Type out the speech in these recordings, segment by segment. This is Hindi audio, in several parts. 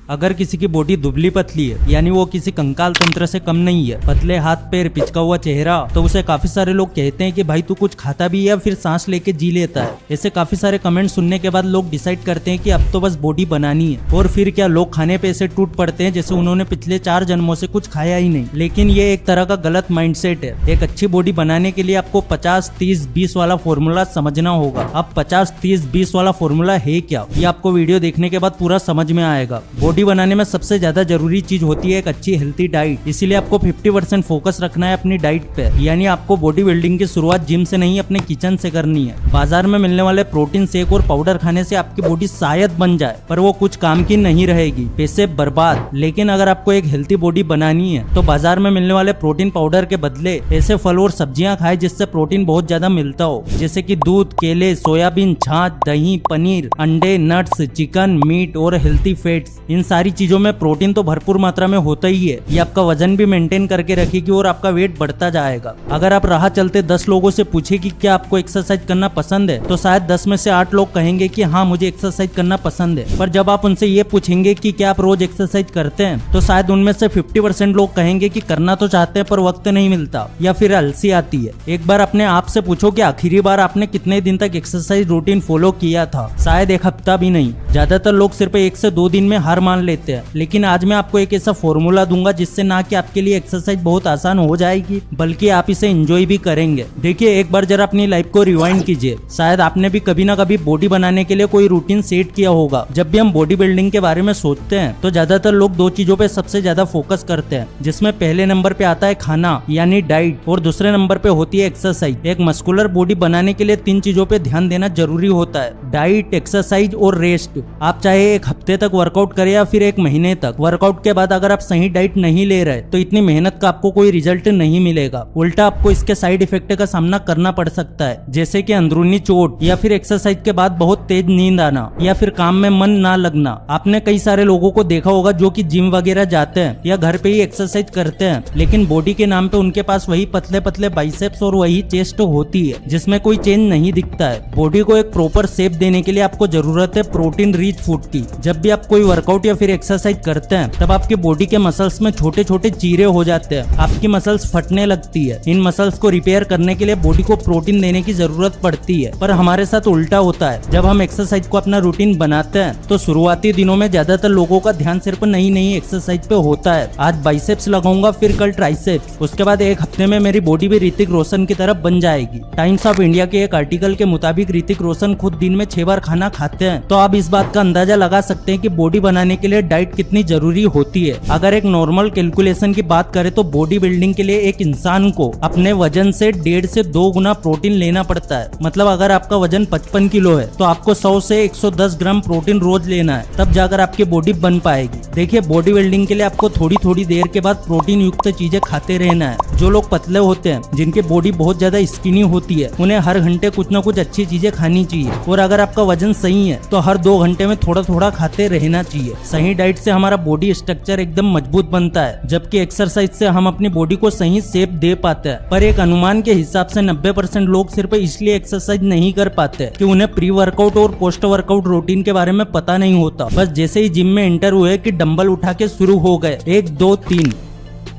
अगर किसी की बॉडी दुबली पतली है यानी वो किसी कंकाल तंत्र से कम नहीं है, पतले हाथ पैर पिचका हुआ चेहरा, तो उसे काफी सारे लोग कहते हैं कि भाई तू कुछ खाता भी है या फिर सांस लेके जी लेता है। ऐसे काफी सारे कमेंट सुनने के बाद लोग डिसाइड करते हैं कि अब तो बस बॉडी बनानी है। और फिर क्या लोग खाने पे ऐसे टूट पड़ते हैं जैसे उन्होंने पिछले 4 जन्मों से कुछ खाया ही नहीं। लेकिन ये एक तरह का गलत माइंडसेट है। एक अच्छी बॉडी बनाने के लिए आपको 50-30-20 वाला फॉर्मूला समझना होगा। अब 50-30-20 वाला फॉर्मूला है क्या, ये आपको वीडियो देखने के बाद पूरा समझ में आएगा। बॉडी बनाने में सबसे ज्यादा जरूरी चीज होती है एक अच्छी हेल्थी डाइट। इसीलिए आपको 50% फोकस रखना है अपनी डाइट पे। यानी आपको बॉडी बिल्डिंग की शुरुआत जिम से नहीं अपने किचन से करनी है। बाजार में मिलने वाले प्रोटीन शेक और पाउडर खाने से आपकी बॉडी शायद बन जाए, पर वो कुछ काम की नहीं रहेगी, पैसे बर्बाद। लेकिन अगर आपको एक हेल्थी बॉडी बनानी है तो बाजार में मिलने वाले प्रोटीन पाउडर के बदले ऐसे फल और सब्जियां खाए जिससे प्रोटीन बहुत ज्यादा मिलता हो, जैसे कि दूध, केले, सोयाबीन, छाछ, दही, पनीर, अंडे, नट्स, चिकन, मीट और हेल्थी फैट्स। इन सारी चीजों में प्रोटीन तो भरपूर मात्रा में होता ही है। ये आपका वजन भी मेंटेन करके रखेगी और आपका वेट बढ़ता जाएगा। अगर आप राह चलते 10 लोगों से पूछे कि क्या आपको एक्सरसाइज करना पसंद है, तो शायद 10 में से 8 लोग कहेंगे कि हाँ मुझे एक्सरसाइज करना पसंद है। पर जब आप उनसे ये पूछेंगे कि क्या आप रोज एक्सरसाइज करते हैं, तो शायद उनमें से 50% लोग कहेंगे कि करना तो चाहते हैं पर वक्त नहीं मिलता या फिर अलसी आती है। एक बार अपने आप से पूछो कि आखिरी बार आपने कितने दिन तक एक्सरसाइज रूटीन फॉलो किया था। शायद एक हफ्ता भी नहीं। ज्यादातर लोग सिर्फ 1 से 2 दिन में हार मान लेते हैं। लेकिन आज मैं आपको एक ऐसा फॉर्मूला दूंगा जिससे ना कि आपके लिए एक्सरसाइज बहुत आसान हो जाएगी, बल्कि आप इसे एंजॉय भी करेंगे। देखिए, एक बार जरा अपनी लाइफ को रिवाइंड कीजिए। शायद आपने भी कभी ना कभी बॉडी बनाने के लिए कोई रूटीन सेट किया होगा। जब भी हम बॉडी बिल्डिंग के बारे में सोचते हैं तो ज्यादातर लोग 2 चीजों पे सबसे ज्यादा फोकस करते हैं, जिसमें पहले नंबर पे आता है खाना यानी डाइट, और दूसरे नंबर पे होती है एक्सरसाइज। एक मस्कुलर बॉडी बनाने के लिए 3 चीजों पे ध्यान देना जरूरी होता है: डाइट, एक्सरसाइज और रेस्ट। आप चाहे 1 हफ्ते तक वर्कआउट करें या फिर 1 महीने तक, वर्कआउट के बाद अगर आप सही डाइट नहीं ले रहे तो इतनी मेहनत का आपको कोई रिजल्ट नहीं मिलेगा। उल्टा आपको इसके साइड इफेक्ट का सामना करना पड़ सकता है, जैसे कि अंदरूनी चोट या फिर एक्सरसाइज के बाद बहुत तेज नींद आना या फिर काम में मन ना लगना। आपने कई सारे लोगों को देखा होगा जो कि जिम वगैरह जाते हैं या घर पे ही एक्सरसाइज करते हैं, लेकिन बॉडी के नाम पे उनके पास वही पतले पतले बाइसेप्स और वही चेस्ट होती है जिसमें कोई चेंज नहीं दिखता है। बॉडी को एक प्रॉपर शेप देने के लिए आपको जरूरत है प्रोटीन रिच फूड की। जब भी आप कोई वर्कआउट या फिर एक्सरसाइज करते हैं तब आपके बॉडी के मसल्स में छोटे छोटे चीरे हो जाते हैं, आपकी मसल्स फटने लगती है। इन मसल्स को रिपेयर करने के लिए बॉडी को प्रोटीन देने की जरूरत पड़ती है। पर हमारे साथ उल्टा होता है। जब हम एक्सरसाइज को अपना रूटीन बनाते हैं तो शुरुआती दिनों में ज्यादातर लोगों का ध्यान सिर्फ नई नई एक्सरसाइज पे होता है। आज बाइसेप्स लगाऊंगा, फिर कल ट्राइसेप्स, उसके बाद 1 हफ्ते में मेरी बॉडी भी ऋतिक रोशन की तरफ बन जाएगी। टाइम्स ऑफ इंडिया के एक आर्टिकल के मुताबिक ऋतिक रोशन खुद दिन में 6 बार खाना खाते हैं। तो आप इस बात का अंदाजा लगा सकते हैं कि बॉडी बनाने के लिए डाइट कितनी जरूरी होती है। अगर एक नॉर्मल कैलकुलेशन की बात करें तो बॉडी बिल्डिंग के लिए एक इंसान को अपने वजन से 1.5 से 2 गुना प्रोटीन लेना पड़ता है। मतलब अगर आपका वजन 55 किलो है तो आपको 100 से 110 ग्राम प्रोटीन रोज लेना है, तब जाकर आपकी बॉडी बन पाएगी। देखिए, बॉडी बिल्डिंग के लिए आपको थोड़ी थोड़ी देर के बाद प्रोटीन युक्त चीजें खाते रहना है। जो लोग पतले होते हैं, जिनकी बॉडी बहुत ज्यादा स्किनी होती है, उन्हें हर घंटे कुछ न कुछ अच्छी चीजें खानी चाहिए। और अगर आपका वजन सही है तो हर 2 घंटे में थोड़ा थोड़ा खाते रहना चाहिए। सही डाइट से हमारा बॉडी स्ट्रक्चर एकदम मजबूत बनता है, जबकि एक्सरसाइज से हम अपनी बॉडी को सही शेप दे पाते हैं। पर एक अनुमान के हिसाब से 90% लोग सिर्फ इसलिए एक्सरसाइज नहीं कर पाते कि उन्हें प्री वर्कआउट और पोस्ट वर्कआउट रूटीन के बारे में पता नहीं होता। बस जैसे ही जिम में एंटर हुए कि डंबल उठा के शुरू हो गए, 1 2 3।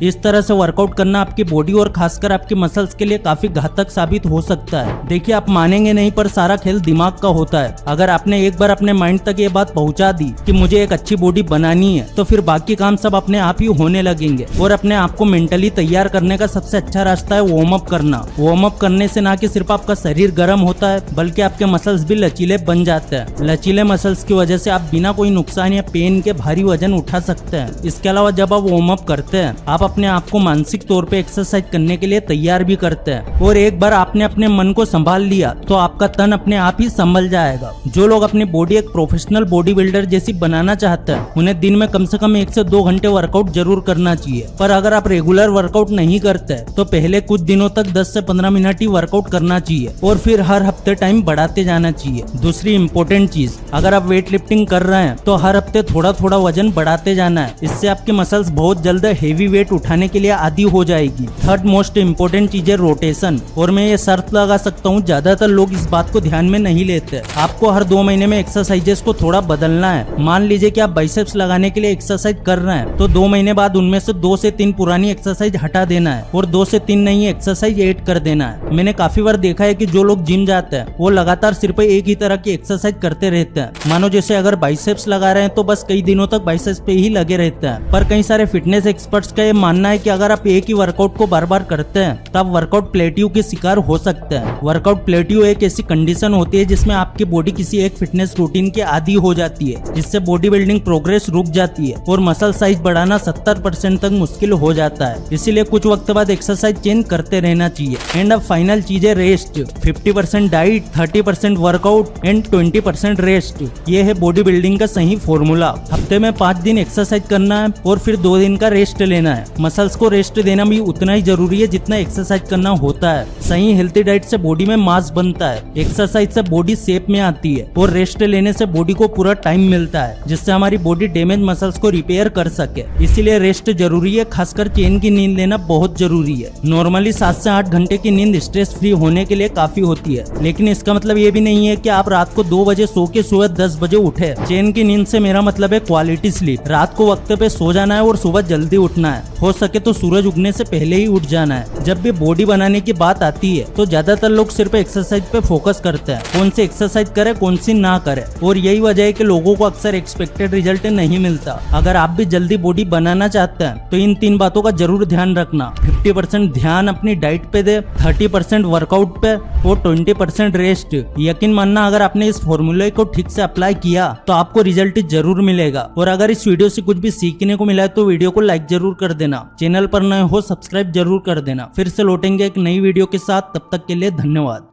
इस तरह से वर्कआउट करना आपकी बॉडी और खासकर आपके मसल्स के लिए काफी घातक साबित हो सकता है। देखिए, आप मानेंगे नहीं पर सारा खेल दिमाग का होता है। अगर आपने एक बार अपने माइंड तक ये बात पहुंचा दी कि मुझे एक अच्छी बॉडी बनानी है, तो फिर बाकी काम सब अपने आप ही होने लगेंगे। और अपने आप को मेंटली तैयार करने का सबसे अच्छा रास्ता है वार्म अप करना। वार्म अप करने से ना कि सिर्फ आपका शरीर गर्म होता है, बल्कि आपके मसल्स भी लचीले बन जाते हैं। लचीले मसल्स की वजह से आप बिना कोई नुकसान या पेन के भारी वजन उठा सकते हैं। इसके अलावा जब आप वार्म अप करते हैं, आप अपने आप को मानसिक तौर पे एक्सरसाइज करने के लिए तैयार भी करते हैं। और एक बार आपने अपने मन को संभाल लिया तो आपका तन अपने आप ही संभल जाएगा। जो लोग अपनी बॉडी एक प्रोफेशनल बॉडी बिल्डर जैसी बनाना चाहते हैं, उन्हें दिन में कम से कम 1 से 2 घंटे वर्कआउट जरूर करना चाहिए। पर अगर आप रेगुलर वर्कआउट नहीं करते तो पहले कुछ दिनों तक 10 से 15 मिनट ही वर्कआउट करना चाहिए और फिर हर हफ्ते टाइम बढ़ाते जाना चाहिए। दूसरी इंपॉर्टेंट चीज, अगर आप वेट लिफ्टिंग कर रहे हैं तो हर हफ्ते थोड़ा थोड़ा वजन बढ़ाते जाना है। इससे आपके मसल्स बहुत जल्द हेवी वेट उठाने के लिए आदी हो जाएगी। थर्ड मोस्ट इम्पोर्टेंट चीज है रोटेशन, और मैं ये शर्त लगा सकता हूँ ज्यादातर लोग इस बात को ध्यान में नहीं लेते। आपको हर 2 महीने में एक्सरसाइजेस को थोड़ा बदलना है। मान लीजिए कि आप बाइसेप्स लगाने के लिए एक्सरसाइज कर रहे हैं, तो 2 महीने बाद उनमें से 2 से 3 पुरानी एक्सरसाइज हटा देना है और 2 से 3 नई एक्सरसाइज ऐड कर देना है। मैंने काफी बार देखा है कि जो लोग जिम जाते हैं वो लगातार सिर्फ एक ही तरह की एक्सरसाइज करते रहते हैं। मानो जैसे अगर बाइसेप्स लगा रहे हैं तो बस कई दिनों तक बाइसेप्स पे ही लगे रहते हैं। पर कई सारे फिटनेस एक्सपर्ट्स का ये मानना है कि अगर आप एक ही वर्कआउट को बार बार करते हैं तब वर्कआउट प्लेट्यू के शिकार हो सकते हैं। वर्कआउट प्लेट्यू एक ऐसी कंडीशन होती है जिसमें आपकी बॉडी किसी एक फिटनेस रूटीन के आदी हो जाती है, जिससे बॉडी बिल्डिंग प्रोग्रेस रुक जाती है और मसल साइज बढ़ाना 70% तक मुश्किल हो जाता है। इसीलिए कुछ वक्त बाद एक्सरसाइज चेंज करते रहना चाहिए। एंड अब फाइनल चीज है rest. 50% diet, 30% workout and 20% rest, ये है बॉडी बिल्डिंग का सही फॉर्मूला। हफ्ते में 5 दिन एक्सरसाइज करना है और फिर 2 दिन का रेस्ट लेना है। मसल्स को रेस्ट देना भी उतना ही जरूरी है जितना एक्सरसाइज करना होता है। सही हेल्थी डाइट से बॉडी में मास बनता है, एक्सरसाइज से बॉडी शेप में आती है और रेस्ट लेने से बॉडी को पूरा टाइम मिलता है जिससे हमारी बॉडी डैमेज मसल्स को रिपेयर कर सके। इसीलिए रेस्ट जरूरी है, खासकर चैन की नींद लेना बहुत जरूरी है। नॉर्मली 7 से 8 घंटे की नींद स्ट्रेस फ्री होने के लिए काफी होती है, लेकिन इसका मतलब ये भी नहीं है कि आप रात को 2 बजे सो के सुबह 10 बजे उठे। चैन की नींद से मेरा मतलब है क्वालिटी स्लीप। रात को वक्त पे सो जाना है और सुबह जल्दी उठना है। हो सके तो सूरज उगने से पहले ही उठ जाना है। जब भी बॉडी बनाने की बात आती है तो ज्यादातर लोग सिर्फ एक्सरसाइज पे फोकस करते हैं, कौन सी एक्सरसाइज करे कौन सी ना करे, और यही वजह है कि लोगों को अक्सर एक्सपेक्टेड रिजल्ट नहीं मिलता। अगर आप भी जल्दी बॉडी बनाना चाहते हैं तो इन 3 बातों का जरूर ध्यान रखना। 50% ध्यान अपनी डाइट पे दे, 30% वर्कआउट पे और 20% रेस्ट। यकीन मानना अगर आपने इस फॉर्मूले को ठीक से अप्लाई किया तो आपको रिजल्ट जरूर मिलेगा। और अगर इस वीडियो से कुछ भी सीखने को मिला है तो वीडियो को लाइक जरूर कर देना। चैनल पर नए हो सब्सक्राइब जरूर कर देना। फिर से लौटेंगे एक नई वीडियो के साथ, तब तक के लिए धन्यवाद।